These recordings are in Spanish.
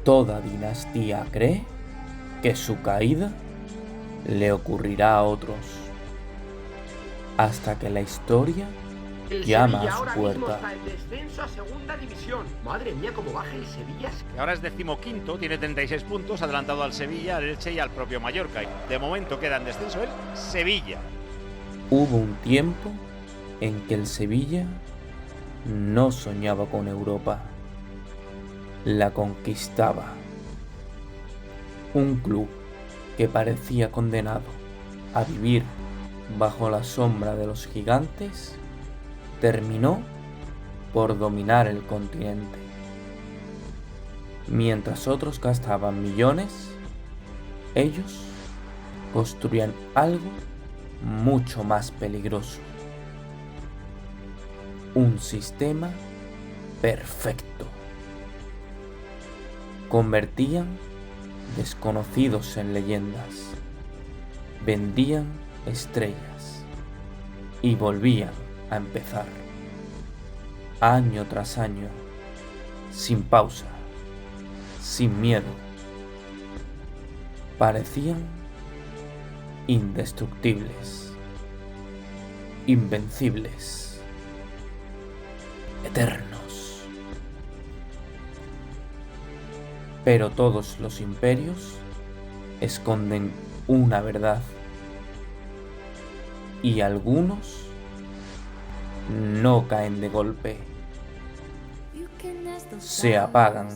Toda dinastía cree que su caída le ocurrirá a otros, hasta que la historia llama a su puerta. El descenso a segunda división. Madre mía, cómo baja el Sevilla. Que ahora es 15º, tiene 36 puntos, adelantado al Sevilla, al Elche y al propio Mallorca. De momento queda en descenso el Sevilla. Hubo un tiempo en que el Sevilla no soñaba con Europa, la conquistaba. Un club que parecía condenado a vivir bajo la sombra de los gigantes terminó por dominar el continente. Mientras otros gastaban millones, ellos construían algo mucho más peligroso. Un sistema perfecto. Convertían desconocidos en leyendas, vendían estrellas y volvían a empezar, año tras año, sin pausa, sin miedo. Parecían indestructibles, invencibles, eternos. Pero todos los imperios esconden una verdad, y algunos no caen de golpe, se apagan.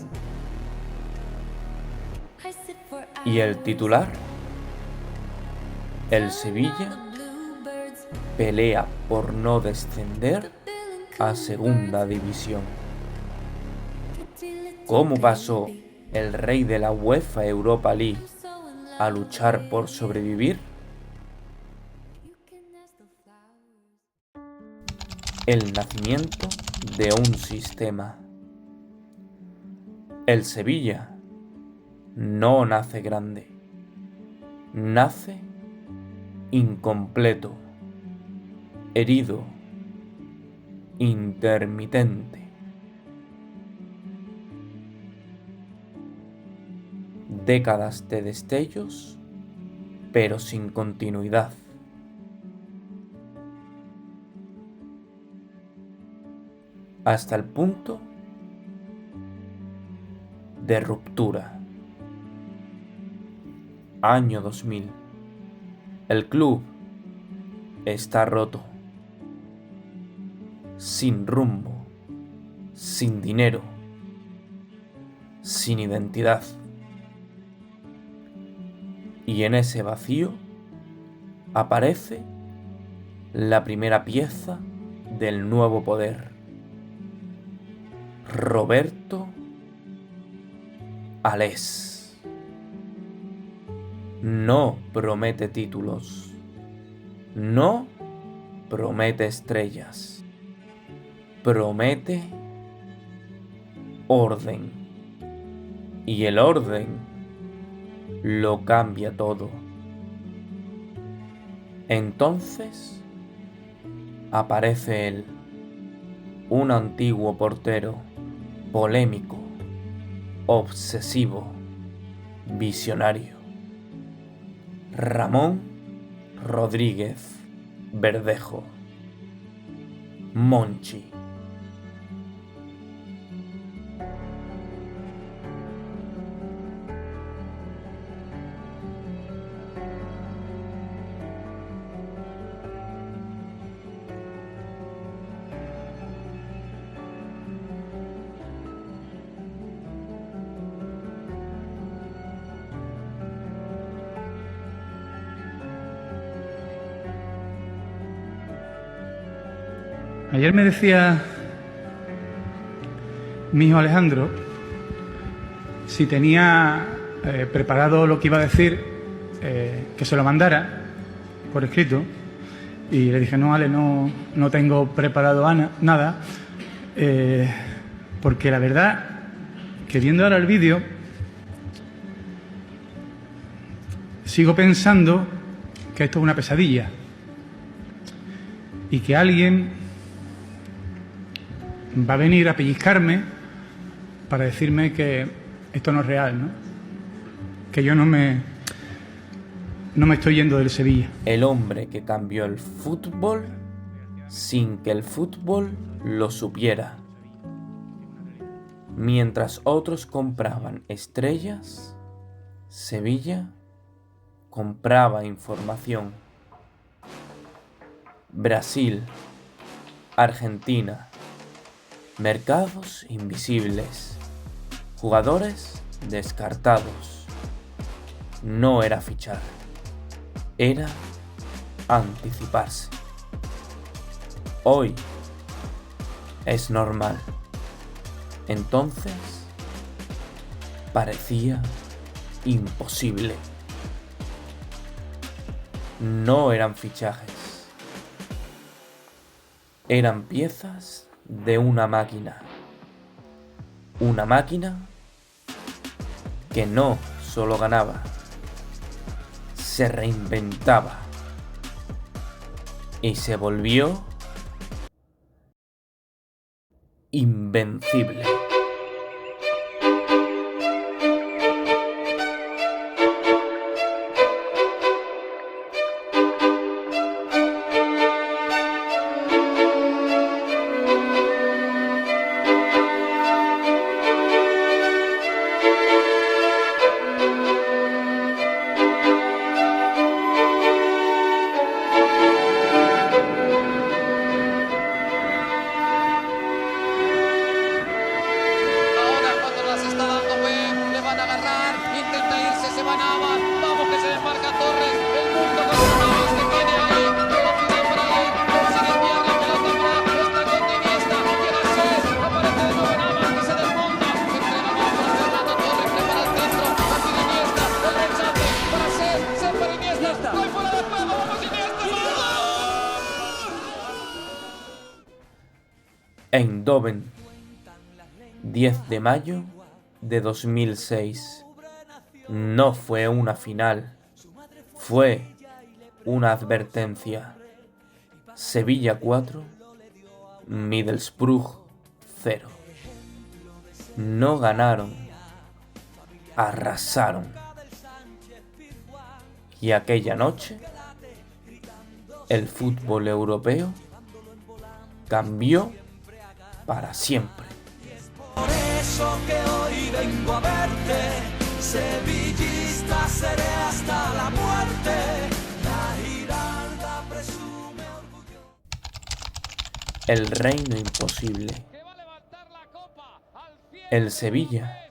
Y el titular: el Sevilla pelea por no descender a segunda división. ¿Cómo pasó el rey de la UEFA Europa League a luchar por sobrevivir? El nacimiento de un sistema. El Sevilla no nace grande, nace incompleto, herido, intermitente. Décadas de destellos, pero sin continuidad. Hasta el punto de ruptura. Año 2000. El club está roto, sin rumbo, sin dinero, sin identidad. Y en ese vacío aparece la primera pieza del nuevo poder. Roberto Alés. No promete títulos, no promete estrellas, promete orden. Y el orden lo cambia todo. Entonces aparece él, un antiguo portero, polémico, obsesivo, visionario. Ramón Rodríguez Verdejo, Monchi. Ayer me decía mi hijo Alejandro si tenía preparado lo que iba a decir, que se lo mandara por escrito, y le dije: no, Ale, no tengo preparado nada, porque la verdad que viendo ahora el vídeo sigo pensando que esto es una pesadilla y que alguien va a venir a pellizcarme para decirme que esto no es real, ¿no? Que yo no me estoy yendo del Sevilla. El hombre que cambió el fútbol sin que el fútbol lo supiera. Mientras otros compraban estrellas, Sevilla compraba información. Brasil, Argentina, mercados invisibles, jugadores descartados. No era fichar, era anticiparse. Hoy es normal. Entonces parecía imposible. No eran fichajes. Eran piezas de una máquina. Una máquina que no solo ganaba, se reinventaba y se volvió invencible. Eindhoven, 10 de mayo de 2006. No fue una final, fue una advertencia. Sevilla 4, Middlesbrough 0. No ganaron, arrasaron. Y aquella noche, el fútbol europeo cambió para siempre. Por eso que hoy vengo a verte, sevillista seré hasta la muerte. La Giralda presume orgullo. El reino imposible. El Sevilla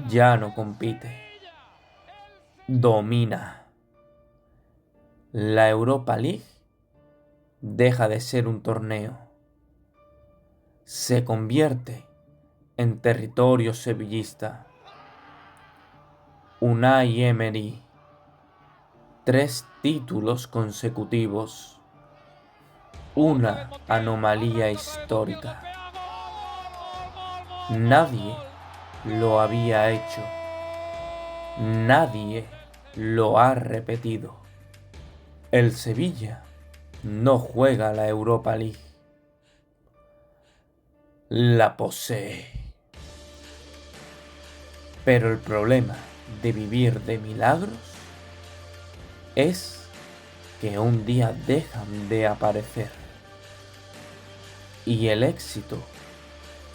ya no compite. Domina. La Europa League deja de ser un torneo. Se convierte en territorio sevillista. Unai Emery, 3 títulos consecutivos. Una anomalía histórica. Nadie lo había hecho. Nadie lo ha repetido. El Sevilla no juega la Europa League. La posee. Pero el problema de vivir de milagros es que un día dejan de aparecer. Y el éxito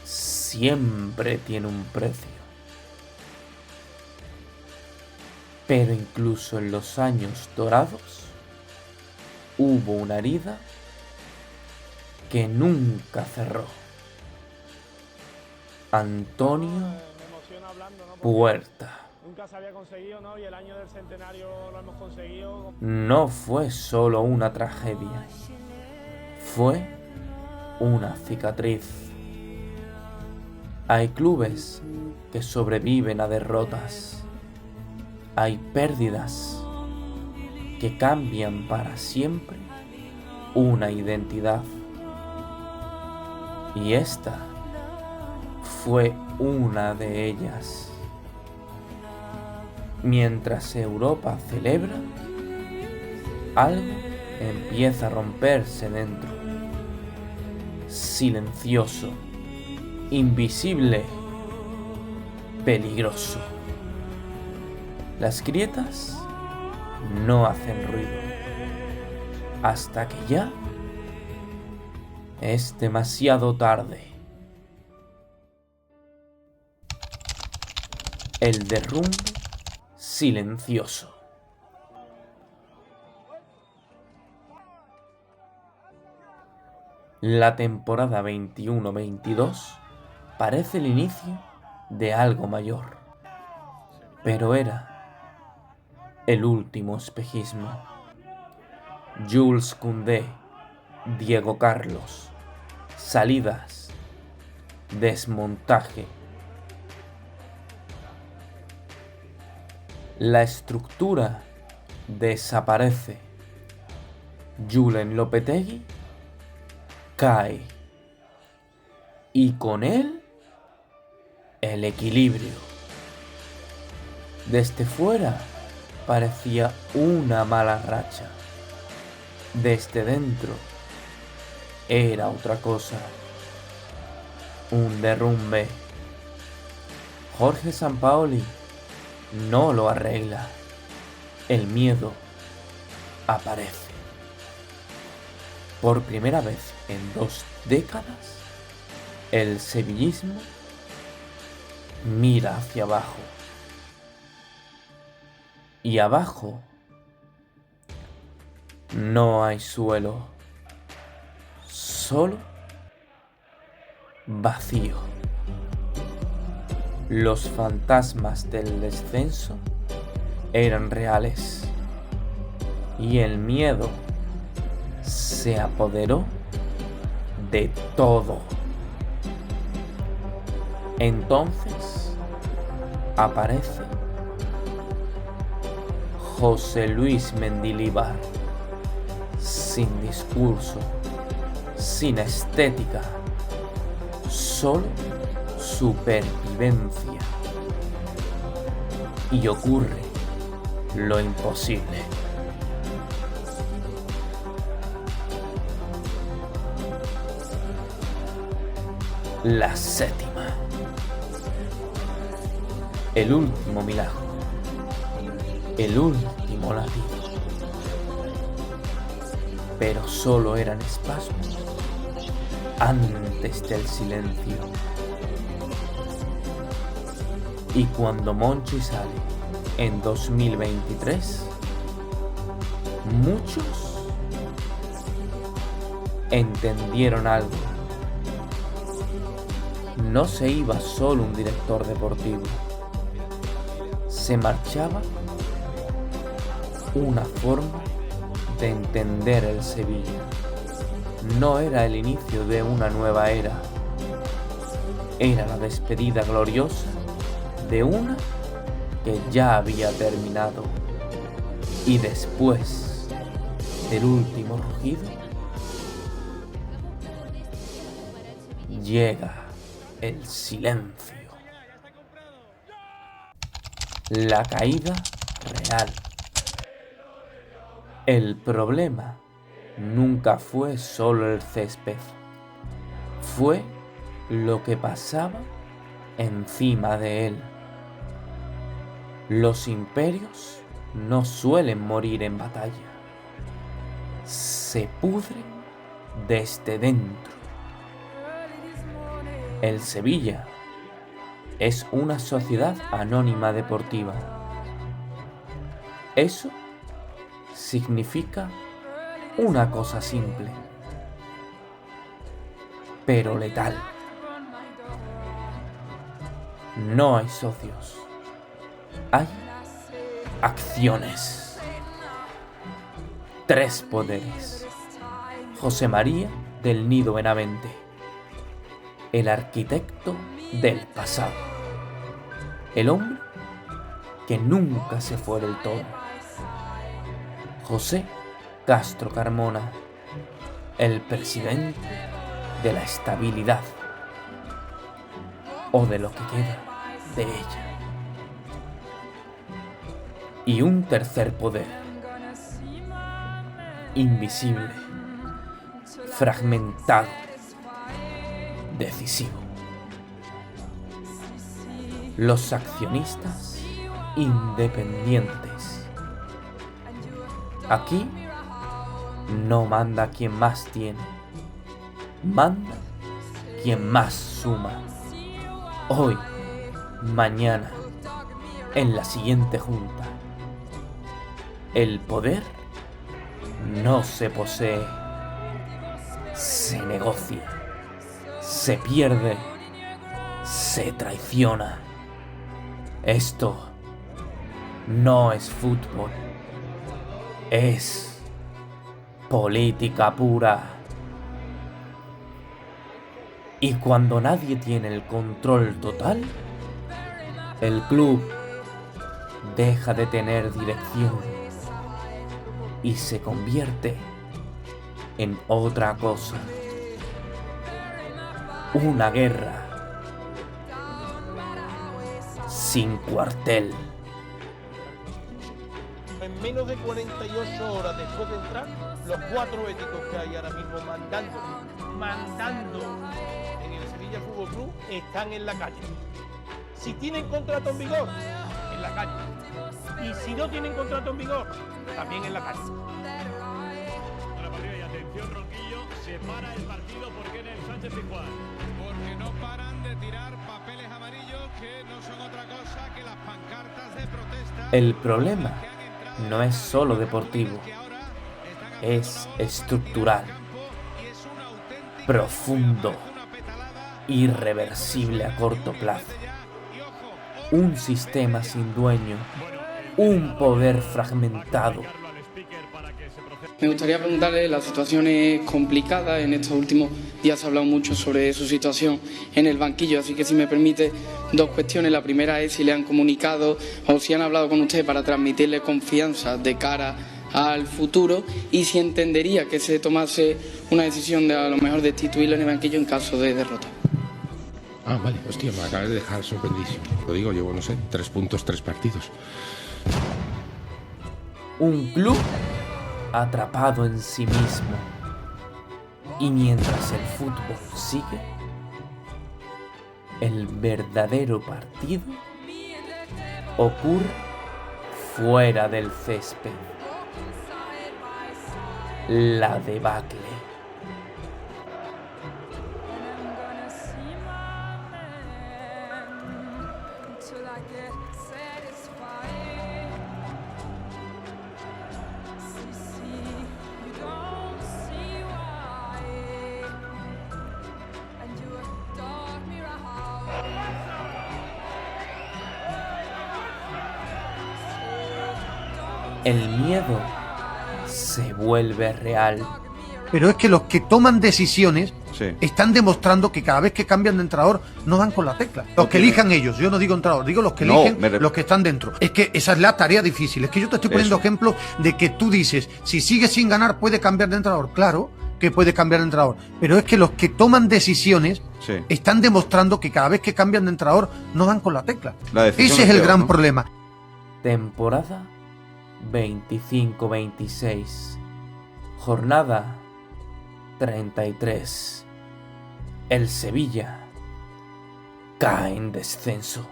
siempre tiene un precio. Pero incluso en los años dorados hubo una herida que nunca cerró. Antonio Puerta. Nunca se había conseguido, ¿no? Y el año del centenario lo hemos conseguido. No fue solo una tragedia, fue una cicatriz. Hay clubes que sobreviven a derrotas. Hay pérdidas que cambian para siempre una identidad. Y esta fue una de ellas. Mientras Europa celebra, algo empieza a romperse dentro. silencioso, invisible, peligroso. Las grietas no hacen ruido hasta que ya es demasiado tarde. El derrumbe silencioso. La temporada 21-22 parece el inicio de algo mayor, pero era el último espejismo. Jules Koundé, Diego Carlos, salidas, desmontaje. La estructura desaparece. Julen Lopetegui cae. Y con él, el equilibrio. Desde fuera parecía una mala racha. Desde dentro era otra cosa. Un derrumbe. Jorge Sampaoli no lo arregla. El miedo aparece. Por primera vez en 2 décadas, el sevillismo mira hacia abajo. Y abajo no hay suelo, solo vacío. Los fantasmas del descenso eran reales y el miedo se apoderó de todo. Entonces aparece José Luis Mendilibar, sin discurso, sin estética, solo supervivencia. Y ocurre lo imposible. La séptima. El último milagro. El último latido. Pero solo eran espasmos antes del silencio. Y cuando Monchi sale en 2023, muchos entendieron algo. No se iba solo un director deportivo, se marchaba una forma de entender el Sevilla. No era el inicio de una nueva era, era la despedida gloriosa de una que ya había terminado. Y después del último rugido, llega el silencio. La caída real. El problema nunca fue solo el césped, fue lo que pasaba encima de él. Los imperios no suelen morir en batalla, se pudren desde dentro. El Sevilla es una sociedad anónima deportiva. Eso significa una cosa simple, pero letal. No hay socios, hay acciones. 3 poderes. José María del Nido Benavente, el arquitecto del pasado, el hombre que nunca se fue del todo. José Castro Carmona, el presidente de la estabilidad, o de lo que queda de ella. Y un tercer poder, invisible, fragmentado, decisivo. Los accionistas independientes. Aquí no manda quien más tiene, manda quien más suma. Hoy, mañana, en la siguiente junta. El poder no se posee, se negocia, se pierde, se traiciona. Esto no es fútbol, es política pura. Y cuando nadie tiene el control total, el club deja de tener dirección y se convierte en otra cosa. Una guerra sin cuartel. En menos de 48 horas después de entrar, los 4 éticos que hay ahora mismo mandando en el Sevilla Fútbol Club están en la calle. Si tienen contrato en vigor, en la calle. Y si no tienen contrato en vigor, también en la calle. Ahora partido y atención, Ronquillo, se para el partido porque en el Sánchez Pizjuán. Porque no paran de tirar papeles amarillos que no son otra cosa que las pancartas de protesta. El problema no es solo deportivo, es estructural, profundo, irreversible a corto plazo. Un sistema sin dueño, un poder fragmentado. Me gustaría preguntarle, la situación es complicada, en estos últimos días se ha hablado mucho sobre su situación en el banquillo, así que si me permite, 2 cuestiones. La primera es si le han comunicado o si han hablado con usted para transmitirle confianza de cara al futuro y si entendería que se tomase una decisión de a lo mejor destituirlo en el banquillo en caso de derrota. Ah, vale, hostia, me acabas de dejar sorprendidísimo. Lo digo, llevo, no sé, 3 puntos, 3 partidos. Un club atrapado en sí mismo. Y mientras el fútbol sigue, el verdadero partido ocurre fuera del césped. La debacle. El miedo se vuelve real. Pero es que los que toman decisiones están demostrando que cada vez que cambian de entrenador no dan con la tecla. Los que elijan ellos, yo no digo entrenador, digo los que eligen, los que están dentro. Es que esa es la tarea difícil. Es que yo te estoy poniendo ejemplos de que tú dices, si sigue sin ganar puede cambiar de entrenador. Claro que puede cambiar de entrenador, pero es que los que toman decisiones están demostrando que cada vez que cambian de entrenador no dan con la tecla. Ese es el gran problema. Temporada 25-26. Jornada 33. El Sevilla cae en descenso.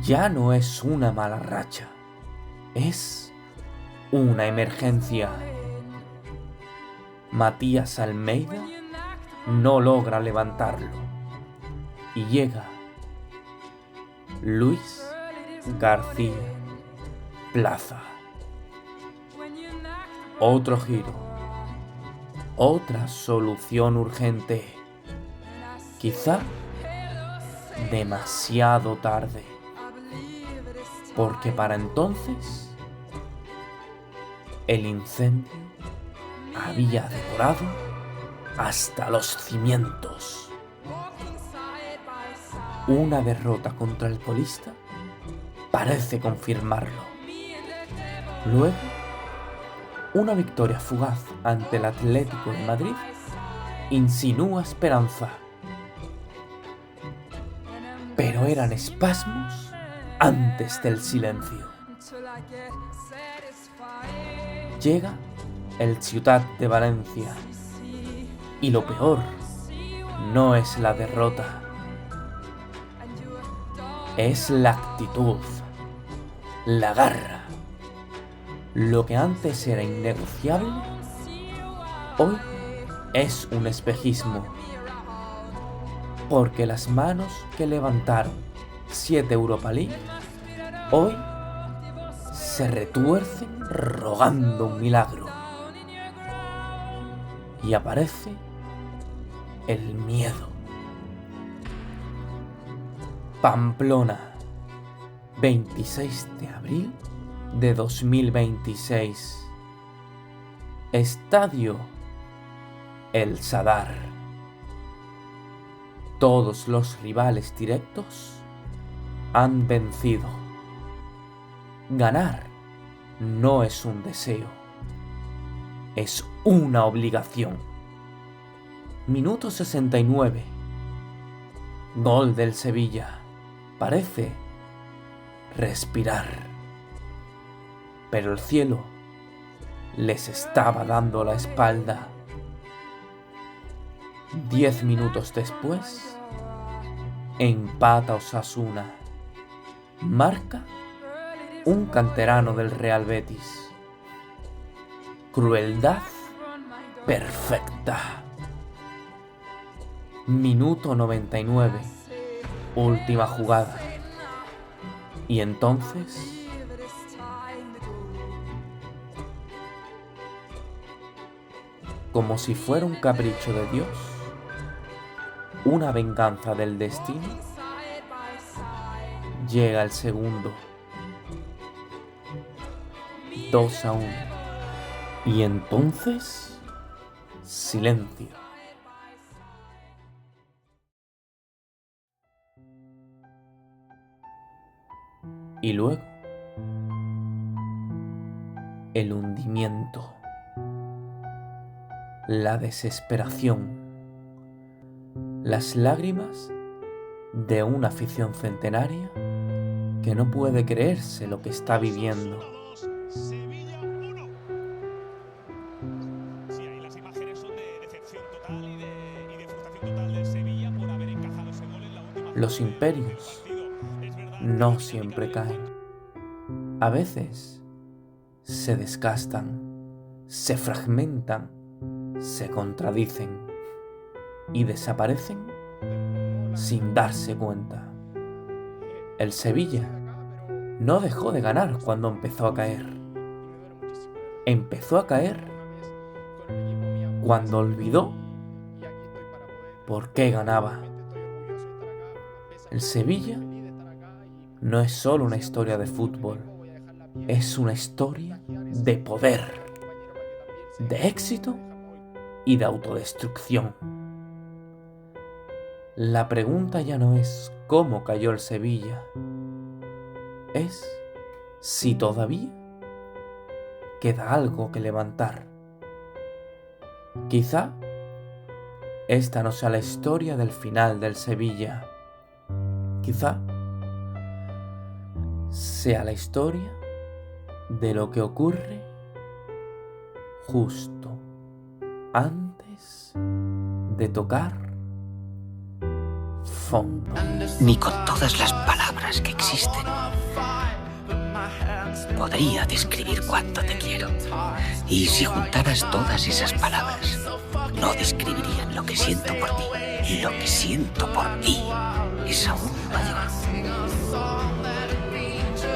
Ya no es una mala racha, es una emergencia. Matías Almeida no logra levantarlo y llega Luis García Plaza. Otro giro, otra solución urgente, quizá demasiado tarde, porque para entonces el incendio había devorado hasta los cimientos. Una derrota contra el colista parece confirmarlo. Luego, una victoria fugaz ante el Atlético de Madrid insinúa esperanza. Pero eran espasmos antes del silencio. Llega el Ciutat de Valencia y lo peor no es la derrota, es la actitud, la garra. Lo que antes era innegociable, hoy es un espejismo. Porque las manos que levantaron 7 Europa League, hoy se retuercen rogando un milagro. Y aparece el miedo. Pamplona, 26 de abril de 2026. Estadio El Sadar. Todos los rivales directos han vencido. Ganar no es un deseo, es una obligación. Minuto 69. Gol del Sevilla. Parece respirar. Pero el cielo les estaba dando la espalda. 10 minutos después, empata Osasuna. Marca un canterano del Real Betis. Crueldad perfecta. Minuto 99. Última jugada. Y entonces... como si fuera un capricho de Dios, una venganza del destino, llega el segundo. 2-1. Y entonces, silencio. Y luego, el hundimiento, la desesperación, las lágrimas de una afición centenaria que no puede creerse lo que está viviendo. Los imperios no siempre caen. A veces se desgastan, se fragmentan, se contradicen y desaparecen sin darse cuenta. El Sevilla no dejó de ganar cuando empezó a caer. Empezó a caer cuando olvidó por qué ganaba. El Sevilla no es solo una historia de fútbol, es una historia de poder, de éxito y de autodestrucción. La pregunta ya no es cómo cayó el Sevilla, es si todavía queda algo que levantar. Quizá esta no sea la historia del final del Sevilla. Quizá sea la historia de lo que ocurre justo antes de tocar fondo. Ni con todas las palabras que existen podría describir cuánto te quiero. Y si juntaras todas esas palabras, no describirían lo que siento por ti. Y lo que siento por ti es aún mayor.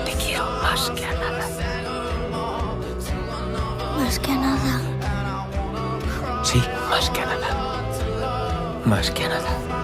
Te quiero más que a nada. ¿Más que a nada? Sí, más que a nada. Más que a nada.